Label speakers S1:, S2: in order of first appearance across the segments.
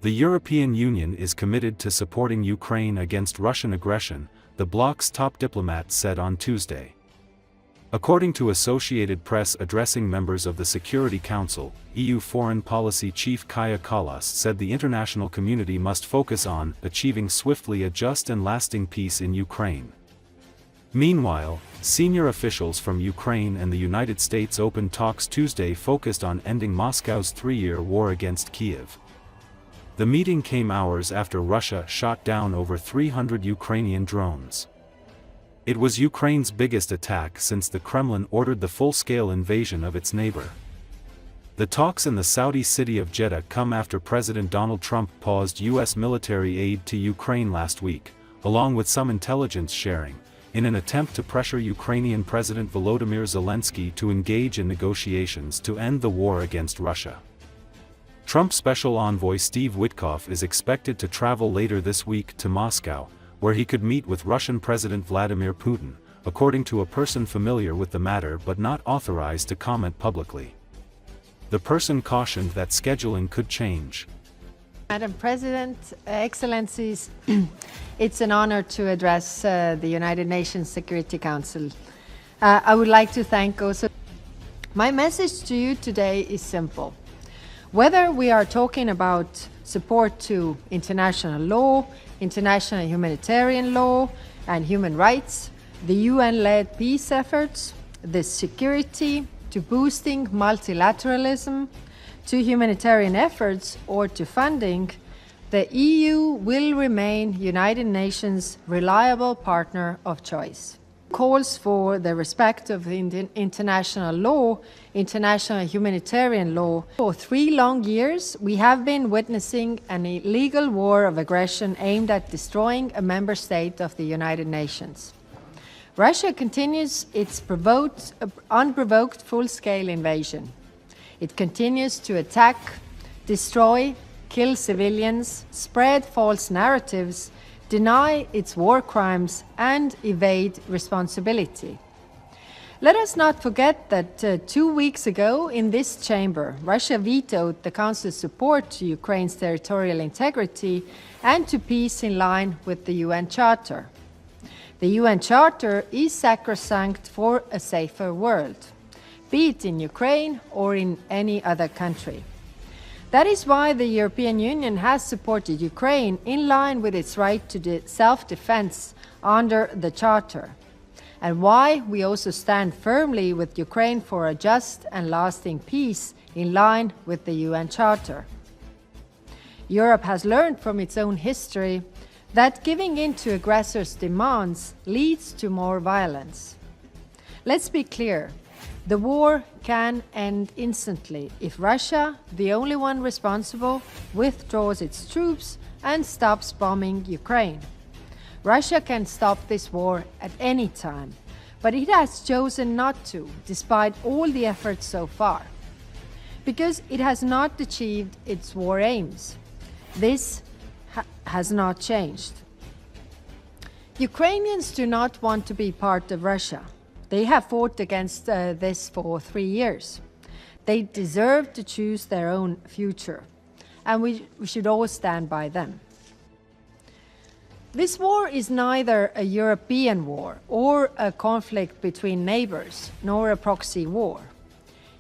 S1: The European Union is committed to supporting Ukraine against Russian aggression, the bloc's top diplomat said on Tuesday. According to Associated Press addressing members of the Security Council, EU Foreign Policy Chief Kaja Kallas said the international community must focus on achieving swiftly a just and lasting peace in Ukraine. Meanwhile, senior officials from Ukraine and the United States opened talks Tuesday focused on ending Moscow's three-year war against Kiev. The meeting came hours after Russia shot down over 300 Ukrainian drones. It was Ukraine's biggest attack since the Kremlin ordered the full-scale invasion of its neighbor. The talks in the Saudi city of Jeddah come after President Donald Trump paused U.S. military aid to Ukraine last week, along with some intelligence sharing, in an attempt to pressure Ukrainian President Volodymyr Zelenskyy to engage in negotiations to end the war against Russia. Trump Special Envoy Steve Witkoff is expected to travel later this week to Moscow, where he could meet with Russian President Vladimir Putin, according to a person familiar with the matter but not authorized to comment publicly. The person cautioned that scheduling could change.
S2: Madam President, Excellencies, it's an honor to address the United Nations Security Council. I would like to thank also. My message to you today is simple. Whether we are talking about support to international law, international humanitarian law and human rights, the UN-led peace efforts, the security, to boosting multilateralism, to humanitarian efforts or to funding, the EU will remain United Nations' reliable partner of choice. Calls for the respect of international law, international humanitarian law. For 3 long years, we have been witnessing an illegal war of aggression aimed at destroying a member state of the United Nations. Russia continues its unprovoked full-scale invasion. It continues to attack, destroy, kill civilians, spread false narratives, deny its war crimes, and evade responsibility. Let us not forget that 2 weeks ago in this chamber, Russia vetoed the Council's support to Ukraine's territorial integrity and to peace in line with the UN Charter. The UN Charter is sacrosanct for a safer world, be it in Ukraine or in any other country. That is why the European Union has supported Ukraine in line with its right to self-defense under the Charter, and why we also stand firmly with Ukraine for a just and lasting peace in line with the UN Charter. Europe has learned from its own history that giving in to aggressors' demands leads to more violence. Let's be clear. The war can end instantly if Russia, the only one responsible, withdraws its troops and stops bombing Ukraine. Russia can stop this war at any time, but it has chosen not to, despite all the efforts so far, because it has not achieved its war aims. This has not changed. Ukrainians do not want to be part of Russia. They have fought against this for 3 years. They deserve to choose their own future, and we should all stand by them. This war is neither a European war or a conflict between neighbors, nor a proxy war.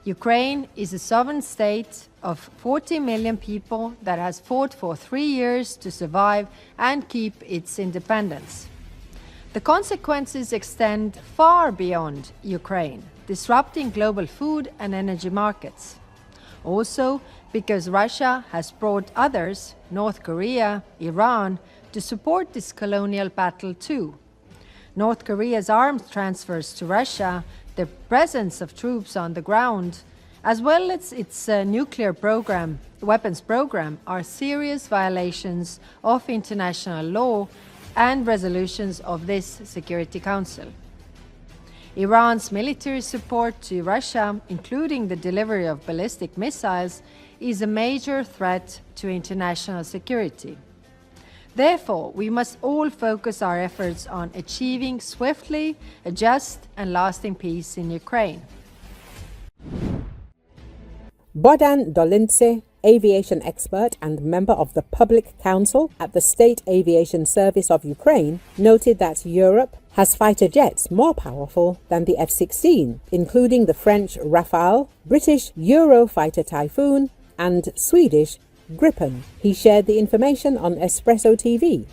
S2: Ukraine is a sovereign state of 40 million people that has fought for 3 years to survive and keep its independence. The consequences extend far beyond Ukraine, disrupting global food and energy markets. Also, because Russia has brought others, North Korea, Iran, to support this colonial battle too. North Korea's arms transfers to Russia, the presence of troops on the ground, as well as its nuclear weapons program, are serious violations of international law and resolutions of this Security Council. Iran's military support to Russia, including the delivery of ballistic missiles, is a major threat to international security. Therefore, we must all focus our efforts on achieving swiftly a just and lasting peace in Ukraine.
S3: Bodan dolince aviation expert and member of the Public Council at the State Aviation Service of Ukraine, noted that Europe has fighter jets more powerful than the F-16, including the French Rafale, British Eurofighter Typhoon, and Swedish Gripen. He shared the information on Espresso TV.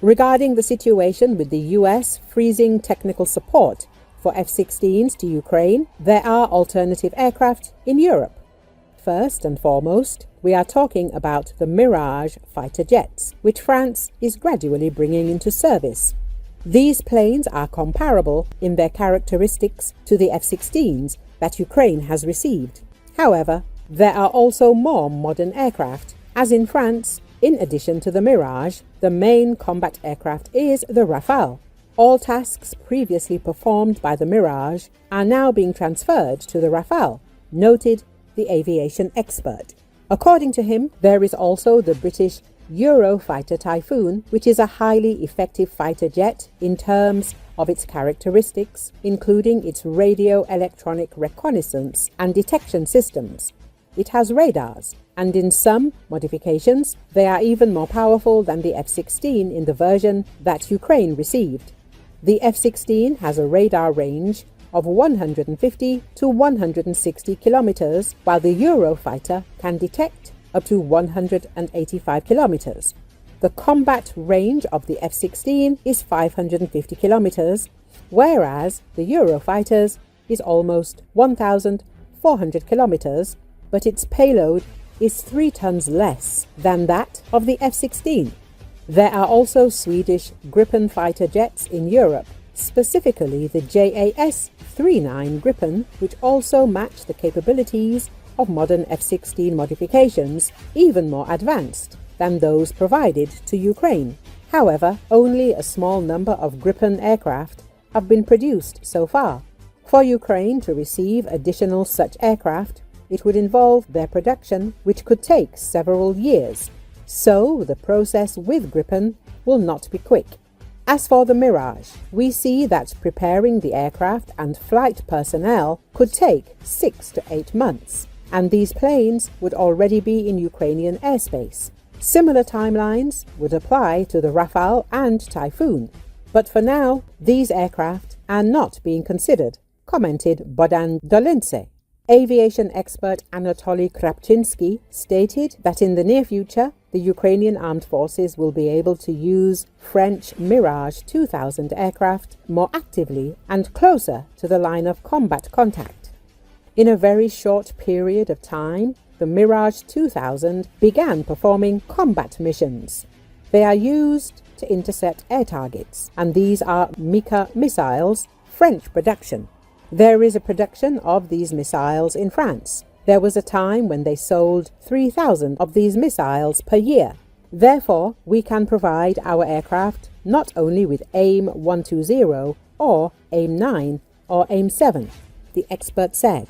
S3: Regarding the situation with the US freezing technical support for F-16s to Ukraine, there are alternative aircraft in Europe. First and foremost, we are talking about the Mirage fighter jets, which France is gradually bringing into service. These planes are comparable in their characteristics to the F-16s that Ukraine has received. However, there are also more modern aircraft, as in France. In addition to the Mirage, the main combat aircraft is the Rafale. All tasks previously performed by the Mirage are now being transferred to the Rafale, noted the aviation expert. According to him, there is also the British Eurofighter Typhoon, which is a highly effective fighter jet in terms of its characteristics, including its radio electronic reconnaissance and detection systems. It has radars, and in some modifications, they are even more powerful than the F-16 in the version that Ukraine received. The F-16 has a radar range of 150 to 160 kilometers, while the Eurofighter can detect up to 185 kilometers. The combat range of the F-16 is 550 kilometers, whereas the Eurofighters is almost 1,400 kilometers, but its payload is 3 tons less than that of the F-16. There are also Swedish Gripen fighter jets in Europe, specifically the JAS-39 Gripen, which also match the capabilities of modern F-16 modifications, even more advanced than those provided to Ukraine. However, only a small number of Gripen aircraft have been produced so far. For Ukraine to receive additional such aircraft, it would involve their production, which could take several years. So the process with Gripen will not be quick. As for the Mirage, we see that preparing the aircraft and flight personnel could take 6 to 8 months, and these planes would already be in Ukrainian airspace. Similar timelines would apply to the Rafale and Typhoon, but for now, these aircraft are not being considered, commented Bohdan Dolince. Aviation expert Anatoly Krapchinsky stated that in the near future, the Ukrainian armed forces will be able to use French Mirage 2000 aircraft more actively and closer to the line of combat contact. In a very short period of time, the Mirage 2000 began performing combat missions. They are used to intercept air targets, and these are Mika missiles, French production. There is a production of these missiles in France. There was a time when they sold 3,000 of these missiles per year. Therefore, we can provide our aircraft not only with AIM-120 or AIM-9 or AIM-7, the expert said.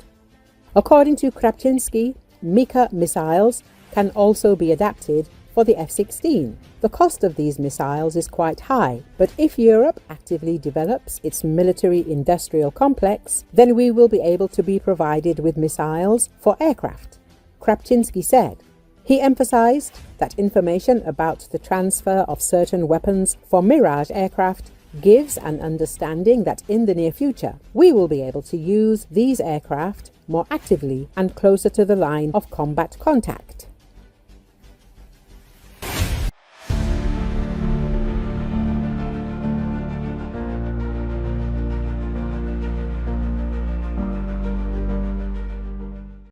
S3: According to Krapchinsky, Mika missiles can also be adapted for the F-16. The cost of these missiles is quite high, but if Europe actively develops its military-industrial complex, then we will be able to be provided with missiles for aircraft, Krapchinsky said. He emphasized that information about the transfer of certain weapons for Mirage aircraft gives an understanding that in the near future, we will be able to use these aircraft more actively and closer to the line of combat contact.